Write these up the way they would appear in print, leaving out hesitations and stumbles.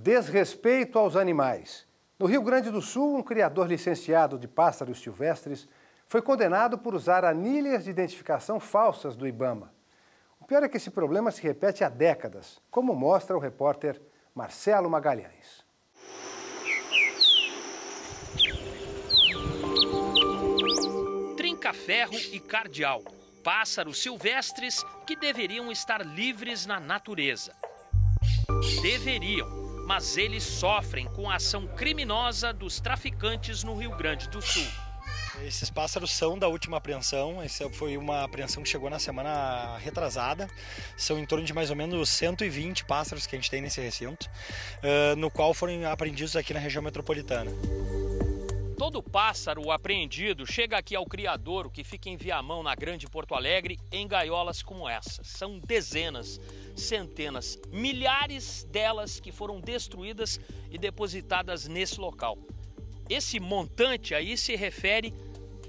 Desrespeito aos animais. No Rio Grande do Sul, um criador licenciado de pássaros silvestres foi condenado por usar anilhas de identificação falsas do IBAMA. O pior é que esse problema se repete há décadas, como mostra o repórter Marcelo Magalhães. Trinca-ferro e cardeal, pássaros silvestres que deveriam estar livres na natureza. Deveriam, mas eles sofrem com a ação criminosa dos traficantes no Rio Grande do Sul. Esses pássaros são da última apreensão. Essa foi uma apreensão que chegou na semana retrasada. São em torno de mais ou menos 120 pássaros que a gente tem nesse recinto, no qual foram apreendidos aqui na região metropolitana. Todo pássaro apreendido chega aqui ao criadouro, que fica em Viamão, na Grande Porto Alegre, em gaiolas como essa. São dezenas, centenas, milhares delas que foram destruídas e depositadas nesse local. Esse montante aí se refere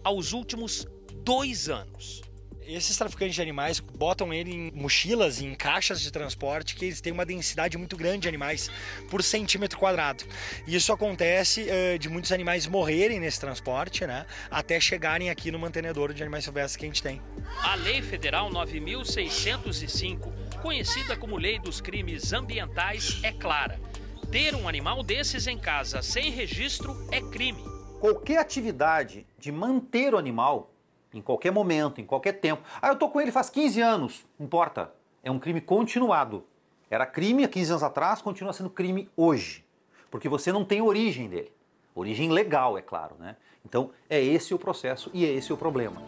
aos últimos 2 anos. Esses traficantes de animais botam ele em mochilas, em caixas de transporte, que eles têm uma densidade muito grande de animais por centímetro quadrado. E isso acontece de muitos animais morrerem nesse transporte, né, até chegarem aqui no mantenedouro de animais silvestres que a gente tem. A Lei Federal 9.605, conhecida como Lei dos Crimes Ambientais, é clara. Ter um animal desses em casa sem registro é crime. Qualquer atividade de manter o animal, em qualquer momento, em qualquer tempo. Eu tô com ele faz 15 anos, não importa. É um crime continuado. Era crime há 15 anos atrás, continua sendo crime hoje. Porque você não tem origem dele. Origem legal, é claro, né? Então, é esse o processo e é esse o problema.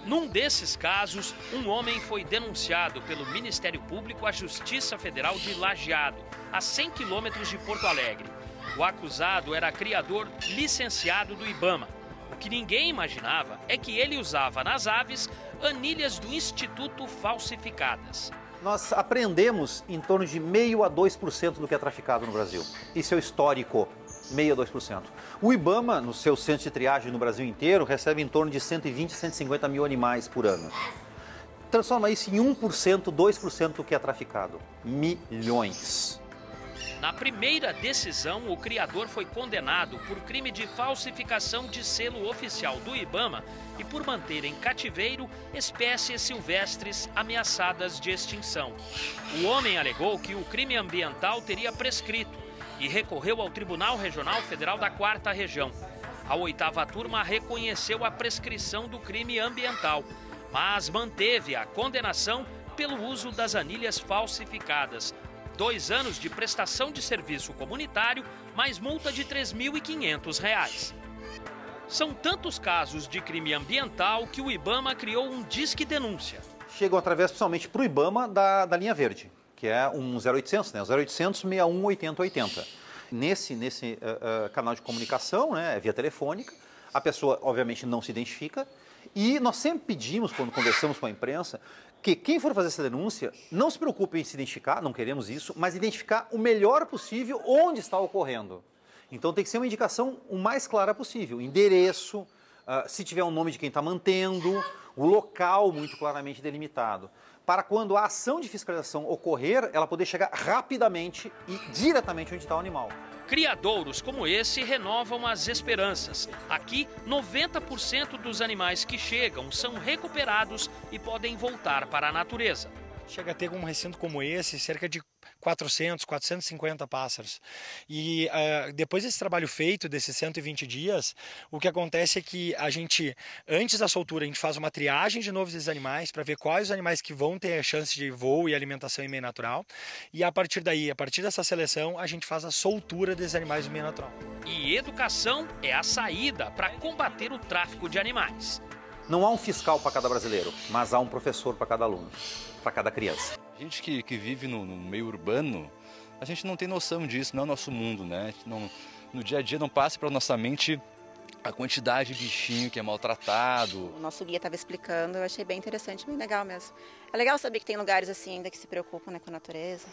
Num desses casos, um homem foi denunciado pelo Ministério Público à Justiça Federal de Lajeado, a 100 quilômetros de Porto Alegre. O acusado era criador licenciado do IBAMA. O que ninguém imaginava é que ele usava nas aves anilhas do Instituto falsificadas. Nós apreendemos em torno de 0,5% a 2% do que é traficado no Brasil. Isso é o histórico, 0,5% a 2%. O IBAMA, no seu centro de triagem no Brasil inteiro, recebe em torno de 120 a 150 mil animais por ano. Transforma isso em 1%, 2% do que é traficado. Milhões. Na primeira decisão, o criador foi condenado por crime de falsificação de selo oficial do IBAMA e por manter em cativeiro espécies silvestres ameaçadas de extinção. O homem alegou que o crime ambiental teria prescrito e recorreu ao Tribunal Regional Federal da 4ª Região. A 8ª turma reconheceu a prescrição do crime ambiental, mas manteve a condenação pelo uso das anilhas falsificadas. 2 anos de prestação de serviço comunitário, mais multa de R$ 3.500. São tantos casos de crime ambiental que o IBAMA criou um Disque Denúncia. Chegam através, principalmente para o IBAMA, da linha verde, que é um 0800, né? 0800 61 80 80. Nesse canal de comunicação, né, via telefônica, a pessoa, obviamente, não se identifica. E nós sempre pedimos, quando conversamos com a imprensa, que quem for fazer essa denúncia não se preocupe em se identificar, não queremos isso, mas identificar o melhor possível onde está ocorrendo. Então tem que ser uma indicação o mais clara possível, endereço, se tiver um nome de quem está mantendo, o local muito claramente delimitado, para quando a ação de fiscalização ocorrer, ela poder chegar rapidamente e diretamente onde está o animal. Criadouros como esse renovam as esperanças. Aqui, 90% dos animais que chegam são recuperados e podem voltar para a natureza. Chega a ter um recinto como esse, cerca de 400, 450 pássaros. E depois desse trabalho feito, desses 120 dias, o que acontece é que a gente, antes da soltura, a gente faz uma triagem de novo desses animais para ver quais os animais que vão ter a chance de voo e alimentação em meio natural. E a partir daí, a partir dessa seleção, a gente faz a soltura desses animais no meio natural. E educação é a saída para combater o tráfico de animais. Não há um fiscal para cada brasileiro, mas há um professor para cada aluno, para cada criança. A gente que vive no meio urbano, a gente não tem noção disso, não é o nosso mundo, né? No dia a dia não passa pela nossa mente a quantidade de bichinho que é maltratado. O nosso guia estava explicando, eu achei bem interessante, bem legal mesmo. É legal saber que tem lugares assim ainda que se preocupam, né, com a natureza.